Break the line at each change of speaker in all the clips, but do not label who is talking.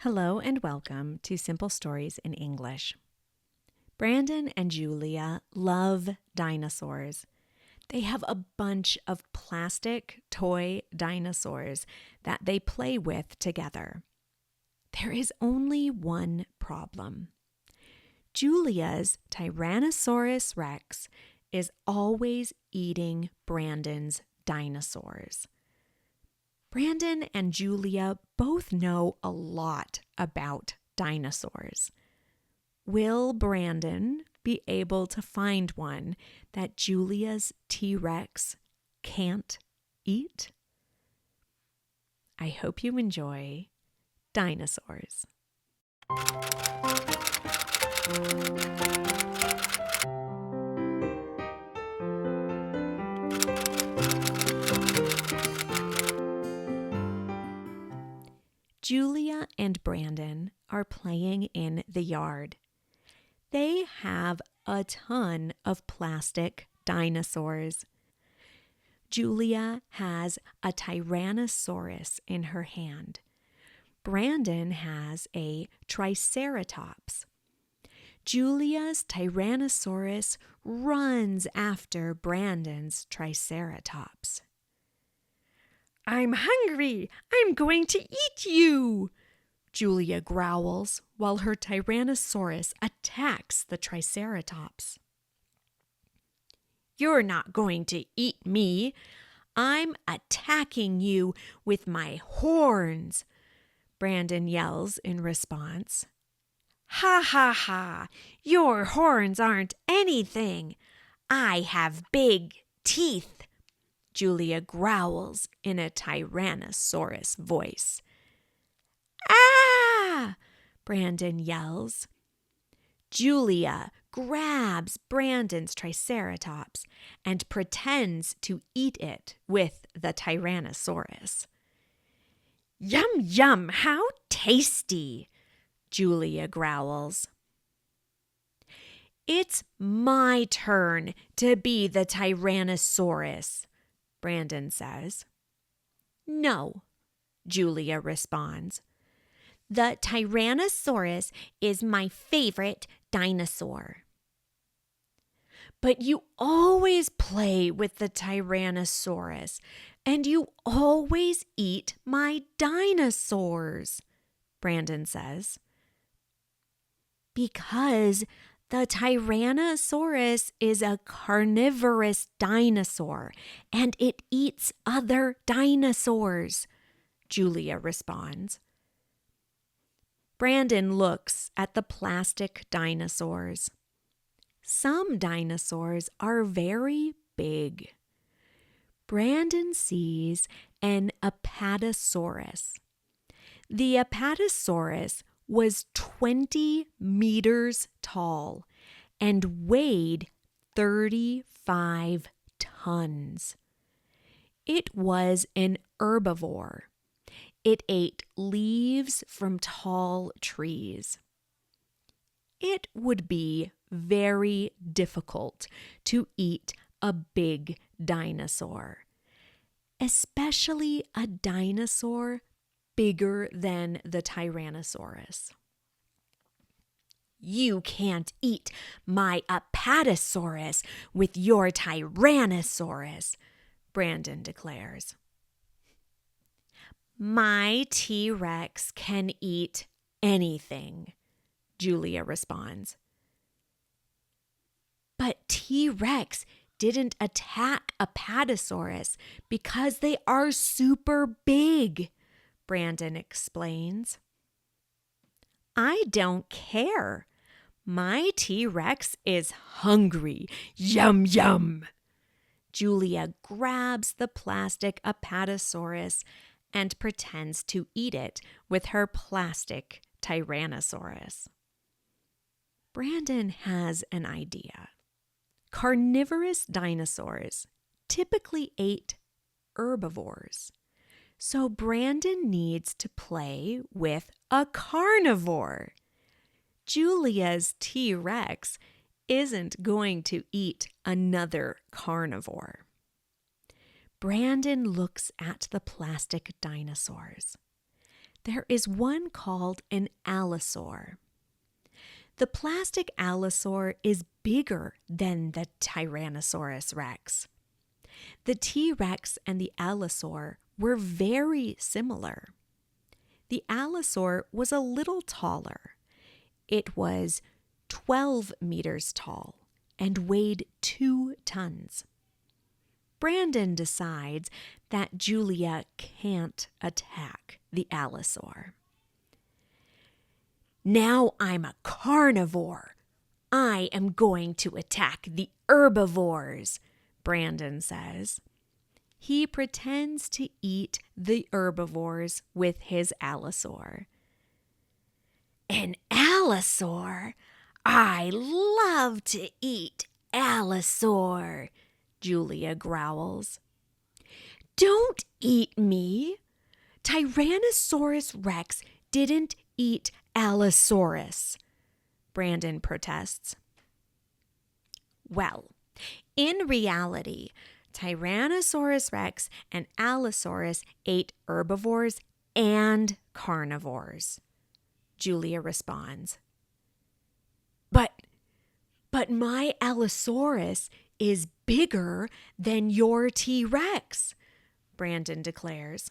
Hello and welcome to Simple Stories in English. Brandon and Julia love dinosaurs. They have a bunch of plastic toy dinosaurs that they play with together. There is only one problem. Julia's Tyrannosaurus Rex is always eating Brandon's dinosaurs. Brandon and Julia both know a lot about dinosaurs. Will Brandon be able to find one that Julia's T-Rex can't eat? I hope you enjoy Dinosaurs. Julia and Brandon are playing in the yard. They have a ton of plastic dinosaurs. Julia has a Tyrannosaurus in her hand. Brandon has a Triceratops. Julia's Tyrannosaurus runs after Brandon's Triceratops. "I'm hungry! I'm going to eat you!" Julia growls while her Tyrannosaurus attacks the Triceratops. "You're not going to eat me! I'm attacking you with my horns!" Brandon yells in response. "Ha ha ha! Your horns aren't anything! I have big teeth!" Julia growls in a Tyrannosaurus voice. "Ah!" Brandon yells. Julia grabs Brandon's Triceratops and pretends to eat it with the Tyrannosaurus. "Yum, yum, how tasty!" Julia growls. "It's my turn to be the Tyrannosaurus," Brandon says. "No," Julia responds. "The Tyrannosaurus is my favorite dinosaur." "But you always play with the Tyrannosaurus, and you always eat my dinosaurs," Brandon says. "Because the Tyrannosaurus is a carnivorous dinosaur, and it eats other dinosaurs," Julia responds. Brandon looks at the plastic dinosaurs. Some dinosaurs are very big. Brandon sees an Apatosaurus. The Apatosaurus was 20 meters tall and weighed 35 tons. It was an herbivore. It ate leaves from tall trees. It would be very difficult to eat a big dinosaur, especially a dinosaur bigger than the Tyrannosaurus. "You can't eat my Apatosaurus with your Tyrannosaurus," Brandon declares. "My T-Rex can eat anything," Julia responds. "But T-Rex didn't attack Apatosaurus because they are super big," Brandon explains. "I don't care. My T-Rex is hungry. Yum, yum." Julia grabs the plastic Apatosaurus and pretends to eat it with her plastic Tyrannosaurus. Brandon has an idea. Carnivorous dinosaurs typically ate herbivores. So Brandon needs to play with a carnivore. Julia's T-Rex isn't going to eat another carnivore. Brandon looks at the plastic dinosaurs. there is one called an allosaur. The plastic allosaur is bigger than the Tyrannosaurus Rex. The T-Rex and the allosaur were very similar. The allosaur was a little taller. It was 12 meters tall and weighed 2 tons. Brandon decides that Julia can't attack the allosaur. Now I'm a carnivore. I am going to attack the herbivores, Brandon says. He pretends to eat the herbivores with his allosaur. An allosaur? I love to eat allosaur, Julia growls. Don't eat me. Tyrannosaurus Rex didn't eat Allosaurus, Brandon protests. Well, in reality, Tyrannosaurus Rex and Allosaurus ate herbivores and carnivores, Julia responds. But my Allosaurus is bigger than your T-Rex, Brandon declares.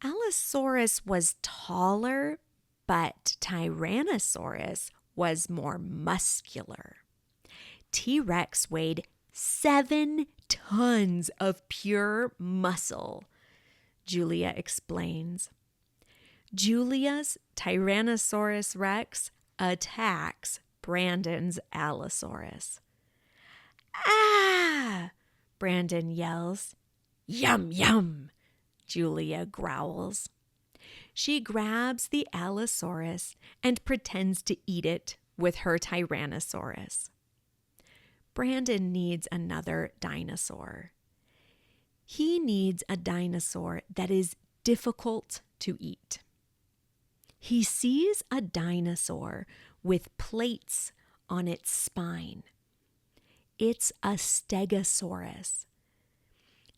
Allosaurus was taller, but Tyrannosaurus was more muscular. T-Rex weighed 7 tons of pure muscle, Julia explains. Julia's Tyrannosaurus Rex attacks Brandon's Allosaurus. Ah! Brandon yells. Yum, yum, Julia growls. She grabs the Allosaurus and pretends to eat it with her Tyrannosaurus. Brandon needs another dinosaur. He needs a dinosaur that is difficult to eat. He sees a dinosaur with plates on its spine. It's a Stegosaurus.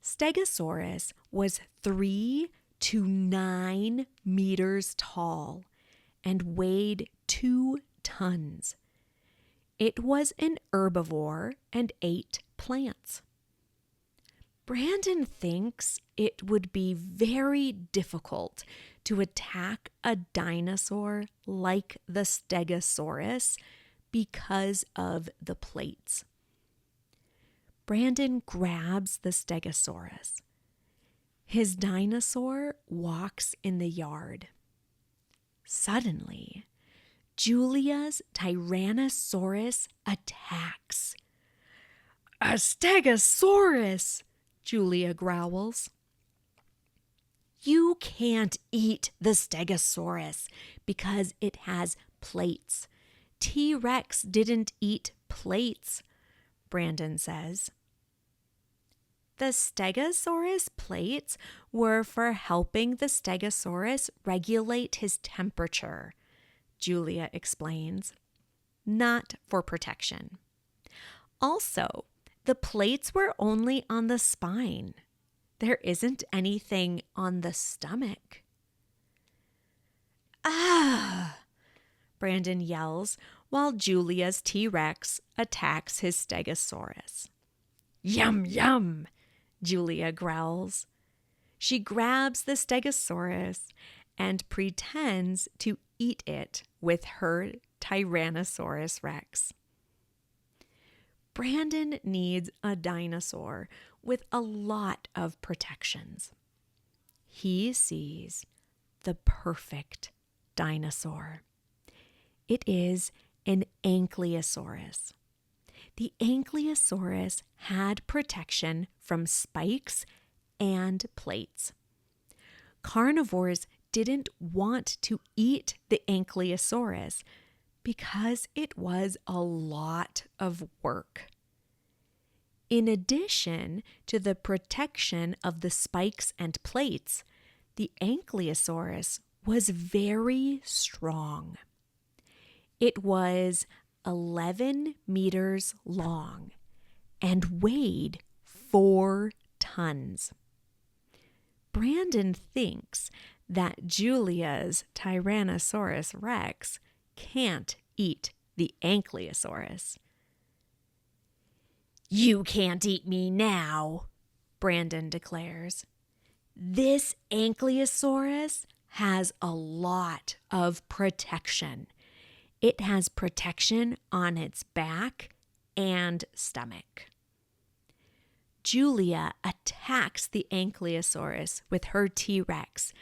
Stegosaurus was 3 to 9 meters tall and weighed 2 tons. It was an herbivore and ate plants. Brandon thinks it would be very difficult to attack a dinosaur like the Stegosaurus because of the plates. Brandon grabs the Stegosaurus. His dinosaur walks in the yard. Suddenly, Julia's Tyrannosaurus attacks. A Stegosaurus, Julia growls. You can't eat the Stegosaurus because it has plates. T-Rex didn't eat plates, Brandon says. The Stegosaurus plates were for helping the Stegosaurus regulate his temperature, Julia explains, not for protection. Also, the plates were only on the spine. There isn't anything on the stomach. Ah! Brandon yells while Julia's T-Rex attacks his Stegosaurus. Yum, yum, Julia growls. She grabs the Stegosaurus and pretends to eat it with her Tyrannosaurus Rex. Brandon needs a dinosaur with a lot of protections. He sees the perfect dinosaur. It is an Ankylosaurus. The Ankylosaurus had protection from spikes and plates. Carnivores didn't want to eat the Ankylosaurus because it was a lot of work. In addition to the protection of the spikes and plates, the Ankylosaurus was very strong. It was 11 meters long and weighed 4 tons. Brandon thinks that Julia's Tyrannosaurus Rex can't eat the Ankylosaurus. "You can't eat me now," Brandon declares. "This Ankylosaurus has a lot of protection. It has protection on its back and stomach." Julia attacks the Ankylosaurus with her T-Rex,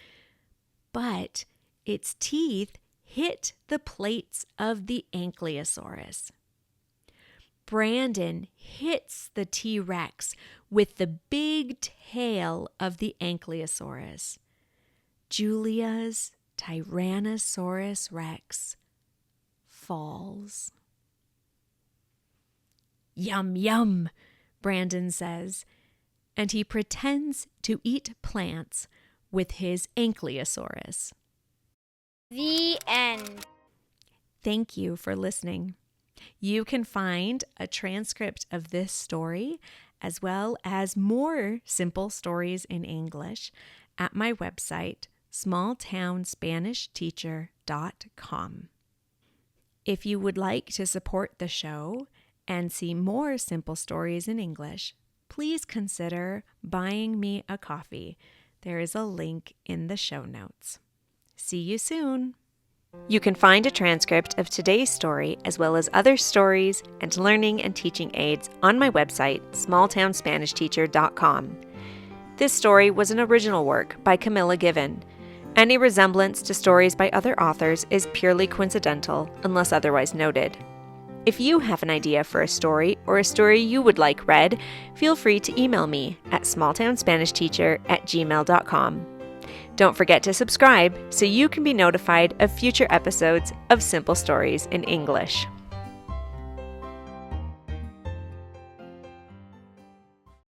but its teeth hit the plates of the Ankylosaurus. Brandon hits the T-Rex with the big tail of the Ankylosaurus. Julia's Tyrannosaurus Rex falls. "Yum, yum," Brandon says, and he pretends to eat plants with his Ankylosaurus.
The end.
Thank you for listening. You can find a transcript of this story, as well as more simple stories in English, at my website, smalltownspanishteacher.com. If you would like to support the show and see more simple stories in English, please consider buying me a coffee. There is a link in the show notes. See you soon. You can find a transcript of today's story, as well as other stories and learning and teaching aids on my website, smalltownspanishteacher.com. This story was an original work by Camilla Given. Any resemblance to stories by other authors is purely coincidental, unless otherwise noted. If you have an idea for a story or a story you would like read, feel free to email me at smalltownspanishteacher@gmail.com. Don't forget to subscribe so you can be notified of future episodes of Simple Stories in English.